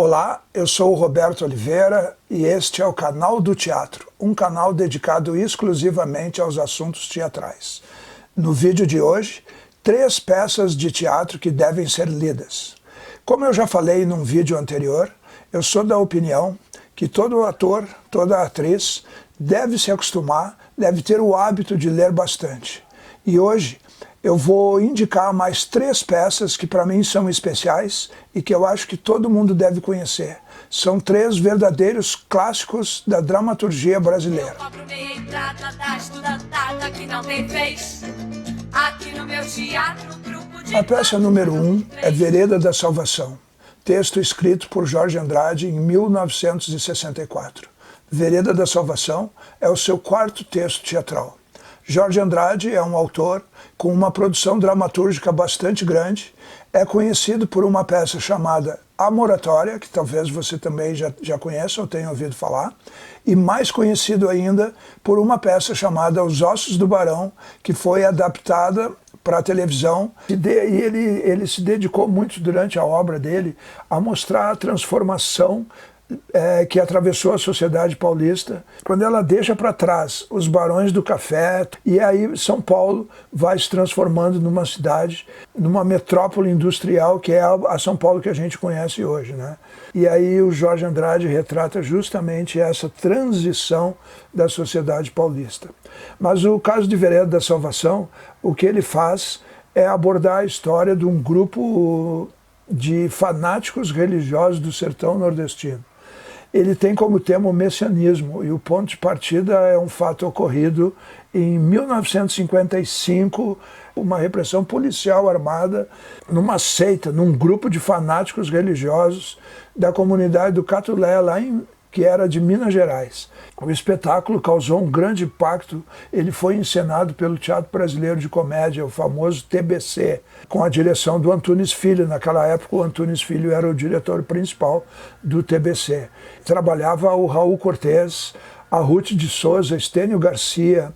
Olá, eu sou o Roberto Oliveira e este é o Canal do Teatro, um canal dedicado exclusivamente aos assuntos teatrais. No vídeo de hoje, 3 peças de teatro que devem ser lidas. Como eu já falei num vídeo anterior, eu sou da opinião que todo ator, toda atriz deve se acostumar, deve ter o hábito de ler bastante. E hoje eu vou indicar mais 3 peças que para mim são especiais e que eu acho que todo mundo deve conhecer. São 3 verdadeiros clássicos da dramaturgia brasileira. A peça número 1 é Vereda da Salvação, texto escrito por Jorge Andrade em 1964. Vereda da Salvação é o seu 4º texto teatral. Jorge Andrade é um autor com uma produção dramatúrgica bastante grande, é conhecido por uma peça chamada A Moratória, que talvez você também já conheça ou tenha ouvido falar, e mais conhecido ainda por uma peça chamada Os Ossos do Barão, que foi adaptada para a televisão, e ele se dedicou muito durante a obra dele a mostrar a transformação que atravessou a sociedade paulista, quando ela deixa para trás os barões do café, e aí São Paulo vai se transformando numa cidade, numa metrópole industrial, que é a São Paulo que a gente conhece hoje, né? E aí o Jorge Andrade retrata justamente essa transição da sociedade paulista. Mas o caso de Vereda da Salvação, o que ele faz é abordar a história de um grupo de fanáticos religiosos do sertão nordestino. Ele tem como tema o messianismo, e o ponto de partida é um fato ocorrido em 1955, uma repressão policial armada numa seita, num grupo de fanáticos religiosos da comunidade do Catulé, que era de Minas Gerais. O espetáculo causou um grande impacto. Ele foi encenado pelo Teatro Brasileiro de Comédia, o famoso TBC, com a direção do Antunes Filho. Naquela época, o Antunes Filho era o diretor principal do TBC. Trabalhava o Raul Cortez, a Ruth de Souza, Estênio Garcia,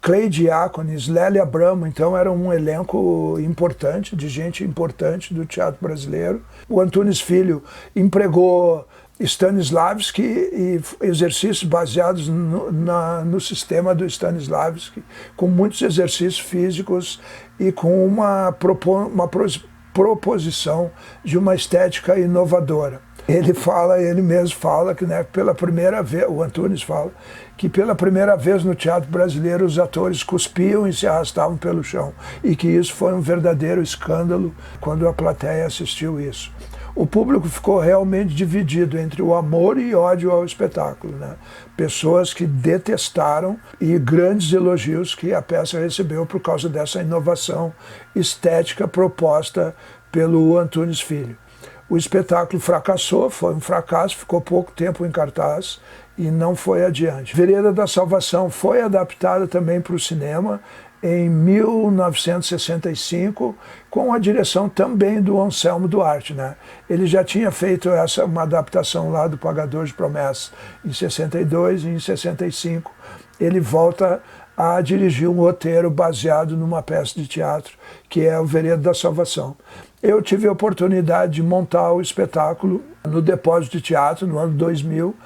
Clay Diáconis, Lélia Abramo. Então era um elenco importante, de gente importante do teatro brasileiro. O Antunes Filho empregou Stanislavski e exercícios baseados no sistema do Stanislavski, com muitos exercícios físicos e com uma proposição de uma estética inovadora. Ele mesmo fala que, né, pela primeira vez, o Antunes fala, que pela primeira vez no teatro brasileiro os atores cuspiam e se arrastavam pelo chão, e que isso foi um verdadeiro escândalo quando a plateia assistiu isso. O público ficou realmente dividido entre o amor e ódio ao espetáculo, né? Pessoas que detestaram e grandes elogios que a peça recebeu por causa dessa inovação estética proposta pelo Antunes Filho. O espetáculo fracassou, foi um fracasso, ficou pouco tempo em cartaz e não foi adiante. Vereda da Salvação foi adaptada também para o cinema em 1965, com a direção também do Anselmo Duarte, né? Ele já tinha feito uma adaptação lá do Pagador de Promessas em 62 e em 65 ele volta a dirigir um roteiro baseado numa peça de teatro, que é o Vereda da Salvação. Eu tive a oportunidade de montar o espetáculo no Depósito de Teatro no ano 2000,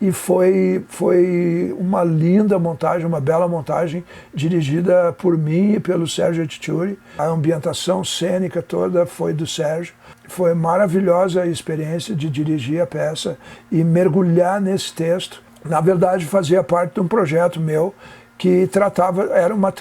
e foi uma linda montagem, uma bela montagem, dirigida por mim e pelo Sérgio Tituri. A ambientação cênica toda foi do Sérgio. Foi maravilhosa a experiência de dirigir a peça e mergulhar nesse texto. Na verdade, fazia parte de um projeto meu que tratava,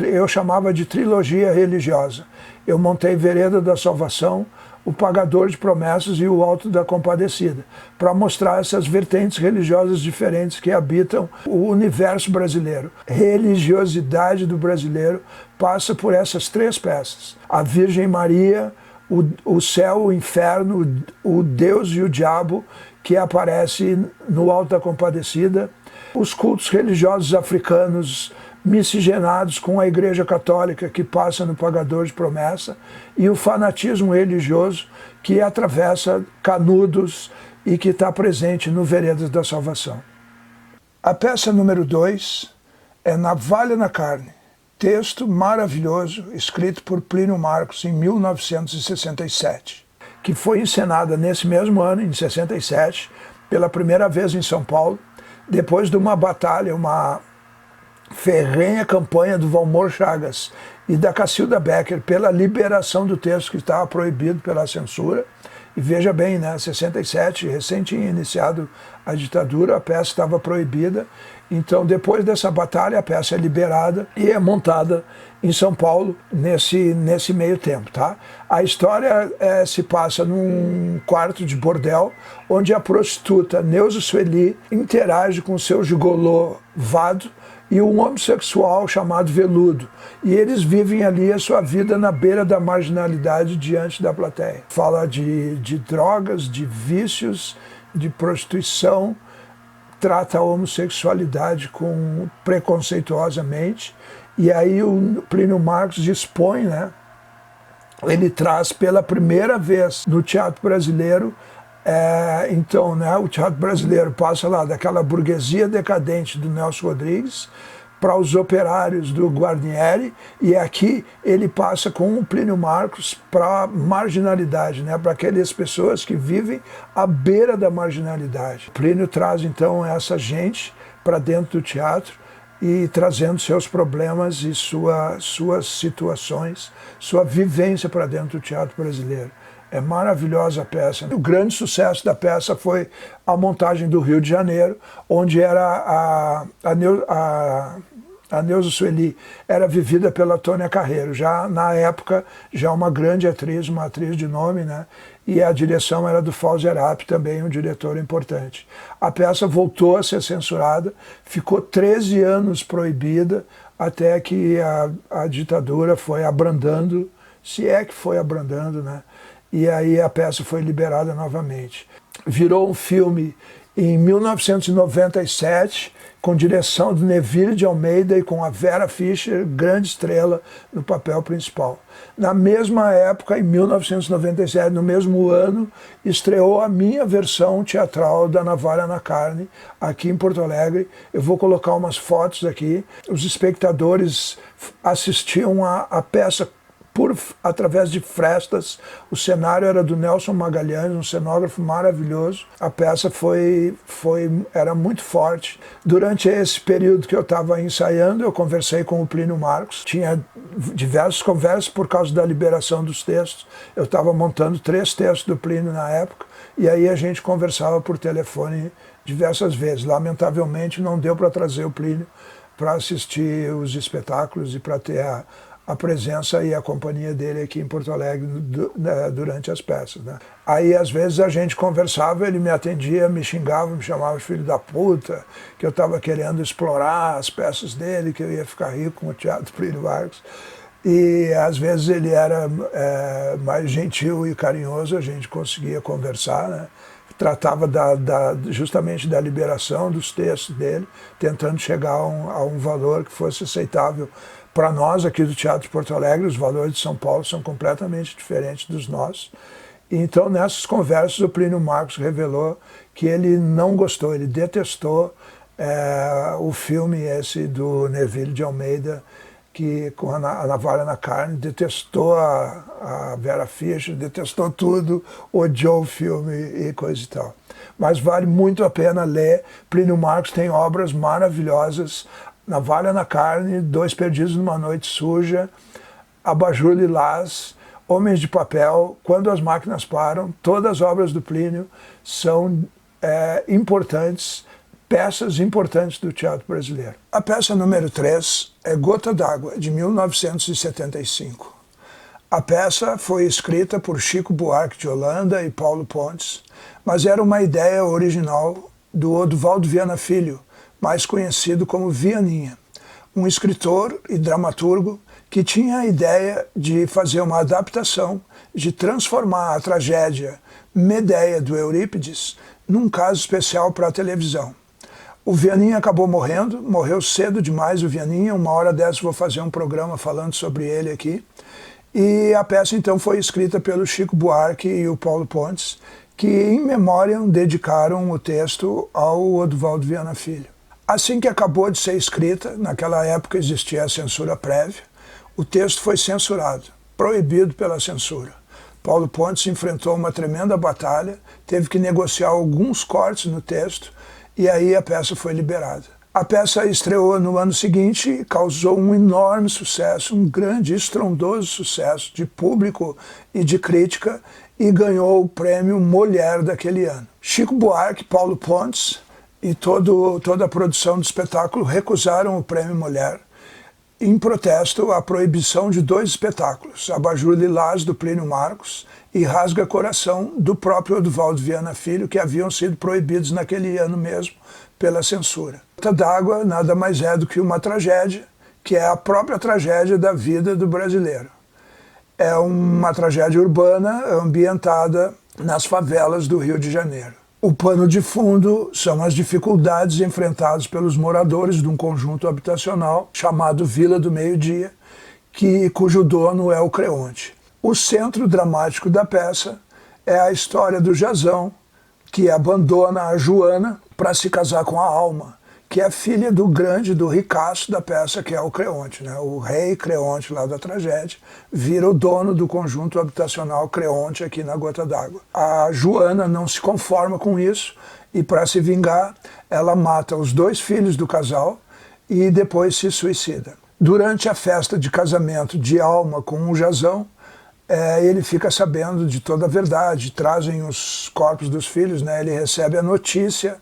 eu chamava de trilogia religiosa. Eu montei Vereda da Salvação, O Pagador de Promessas e O Alto da Compadecida, para mostrar essas vertentes religiosas diferentes que habitam o universo brasileiro. A religiosidade do brasileiro passa por essas 3 peças. A Virgem Maria, o céu, o inferno, o Deus e o diabo, que aparece no Alto da Compadecida. Os cultos religiosos africanos miscigenados com a Igreja Católica, que passa no Pagador de Promessa, e o fanatismo religioso que atravessa Canudos e que está presente no Veredas da Salvação. A peça número 2 é Navalha na Carne, texto maravilhoso escrito por Plínio Marcos em 1967. que foi encenada nesse mesmo ano, em 67, pela primeira vez em São Paulo, depois de uma batalha, uma ferrenha campanha do Valmor Chagas e da Cacilda Becker pela liberação do texto que estava proibido pela censura. E veja bem, né, 67, recém tinha iniciado a ditadura, a peça estava proibida. Então, depois dessa batalha, a peça é liberada e é montada em São Paulo nesse meio tempo. Tá? A história se passa num quarto de bordel, onde a prostituta Neuza Sueli interage com o seu gigolô Vado e um homossexual chamado Veludo. E eles vivem ali a sua vida na beira da marginalidade diante da plateia. Fala de drogas, de vícios, de prostituição, trata a homossexualidade preconceituosamente. E aí o Plínio Marcos expõe, né? Ele traz pela primeira vez no teatro brasileiro. Então, né, o teatro brasileiro passa lá daquela burguesia decadente do Nelson Rodrigues para os operários do Guarnieri, e aqui ele passa com o Plínio Marcos para a marginalidade, né, para aquelas pessoas que vivem à beira da marginalidade. O Plínio traz então essa gente para dentro do teatro e trazendo seus problemas e suas situações, sua vivência para dentro do teatro brasileiro. É maravilhosa a peça. O grande sucesso da peça foi a montagem do Rio de Janeiro, onde era a Neuza Sueli era vivida pela Tônia Carreiro, já na época, já uma grande atriz, uma atriz de nome, né? E a direção era do Fauzi Arap, também um diretor importante. A peça voltou a ser censurada, ficou 13 anos proibida, até que a ditadura foi abrandando, se é que foi abrandando, né? E aí a peça foi liberada novamente. Virou um filme em 1997, com direção do Neville de Almeida e com a Vera Fischer, grande estrela, no papel principal. Na mesma época, em 1997, no mesmo ano, estreou a minha versão teatral da Navalha na Carne, aqui em Porto Alegre. Eu vou colocar umas fotos aqui. Os espectadores assistiam a peça através de frestas. O cenário era do Nelson Magalhães, um cenógrafo maravilhoso. A peça era muito forte. Durante esse período que eu estava ensaiando, eu conversei com o Plínio Marcos. Tinha diversas conversas por causa da liberação dos textos. Eu estava montando 3 textos do Plínio na época, e aí a gente conversava por telefone diversas vezes. Lamentavelmente não deu para trazer o Plínio para assistir os espetáculos e para ter a presença e a companhia dele aqui em Porto Alegre durante as peças, né? Aí, às vezes, a gente conversava, ele me atendia, me xingava, me chamava de filho da puta, que eu estava querendo explorar as peças dele, que eu ia ficar rico com o Teatro Plínio Marcos. E, às vezes, ele era mais gentil e carinhoso, a gente conseguia conversar, né? Tratava justamente da liberação dos textos dele, tentando chegar a um valor que fosse aceitável para nós aqui do Teatro de Porto Alegre. Os valores de São Paulo são completamente diferentes dos nossos. Então, nessas conversas, o Plínio Marcos revelou que ele não gostou, ele detestou o filme esse do Neville de Almeida, que com a Navalha na Carne, detestou a Vera Fischer, detestou tudo, odiou o filme e coisa e tal. Mas vale muito a pena ler. Plínio Marcos tem obras maravilhosas: Navalha na Carne, Dois Perdidos numa Noite Suja, Abajur Lilás, Homens de Papel, Quando as Máquinas Param. Todas as obras do Plínio são importantes, peças importantes do teatro brasileiro. A peça número 3 é Gota d'Água, de 1975. A peça foi escrita por Chico Buarque de Holanda e Paulo Pontes, mas era uma ideia original do Oduvaldo Viana Filho, mais conhecido como Vianinha, um escritor e dramaturgo que tinha a ideia de fazer uma adaptação, de transformar a tragédia Medeia do Eurípides num caso especial para a televisão. O Vianinha acabou morreu cedo demais o Vianinha. Uma hora dessa vou fazer um programa falando sobre ele aqui. E a peça então foi escrita pelo Chico Buarque e o Paulo Pontes, que em memória dedicaram o texto ao Oduvaldo Viana Filho. Assim que acabou de ser escrita, naquela época existia a censura prévia, o texto foi censurado, proibido pela censura. Paulo Pontes enfrentou uma tremenda batalha, teve que negociar alguns cortes no texto e aí a peça foi liberada. A peça estreou no ano seguinte e causou um enorme sucesso, um grande, estrondoso sucesso de público e de crítica e ganhou o prêmio Molière daquele ano. Chico Buarque, Paulo Pontes e toda a produção do espetáculo recusaram o prêmio Molière em protesto à proibição de 2 espetáculos, Abajur Lilás, do Plínio Marcos, e Rasga Coração, do próprio Oduvaldo Viana Filho, que haviam sido proibidos naquele ano mesmo pela censura. Gota d'Água nada mais é do que uma tragédia, que é a própria tragédia da vida do brasileiro. É uma tragédia urbana ambientada nas favelas do Rio de Janeiro. O pano de fundo são as dificuldades enfrentadas pelos moradores de um conjunto habitacional chamado Vila do Meio-Dia, cujo dono é o Creonte. O centro dramático da peça é a história do Jazão, que abandona a Joana para se casar com a Alma, que é filha do ricaço da peça, que é o Creonte, né? O rei Creonte lá da tragédia vira o dono do conjunto habitacional Creonte aqui na Gota d'Água. A Joana não se conforma com isso e, para se vingar, ela mata os 2 filhos do casal e depois se suicida. Durante a festa de casamento de Alma com o Jazão, ele fica sabendo de toda a verdade, trazem os corpos dos filhos, né? Ele recebe a notícia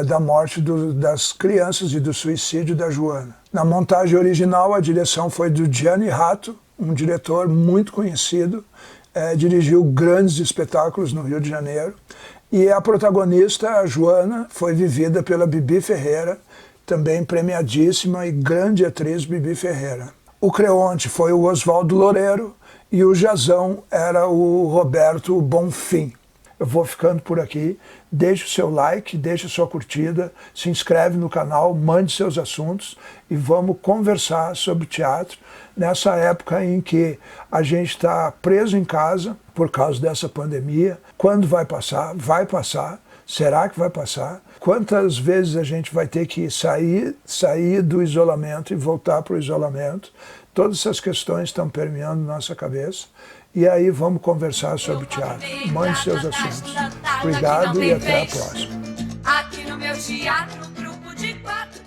da morte das crianças e do suicídio da Joana. Na montagem original, a direção foi do Gianni Ratto, um diretor muito conhecido, dirigiu grandes espetáculos no Rio de Janeiro, e a protagonista, a Joana, foi vivida pela Bibi Ferreira, também premiadíssima e grande atriz Bibi Ferreira. O Creonte foi o Oswaldo Loureiro e o Jazão era o Roberto Bonfim. Eu vou ficando por aqui, deixe o seu like, deixe a sua curtida, se inscreve no canal, mande seus assuntos e vamos conversar sobre teatro nessa época em que a gente está preso em casa por causa dessa pandemia. Quando vai passar? Vai passar. Será que vai passar? Quantas vezes a gente vai ter que sair do isolamento e voltar para o isolamento? Todas essas questões estão permeando nossa cabeça. E aí vamos conversar sobre teatro. Mande seus assuntos. Obrigado e até a próxima. Aqui no meu teatro, grupo de 4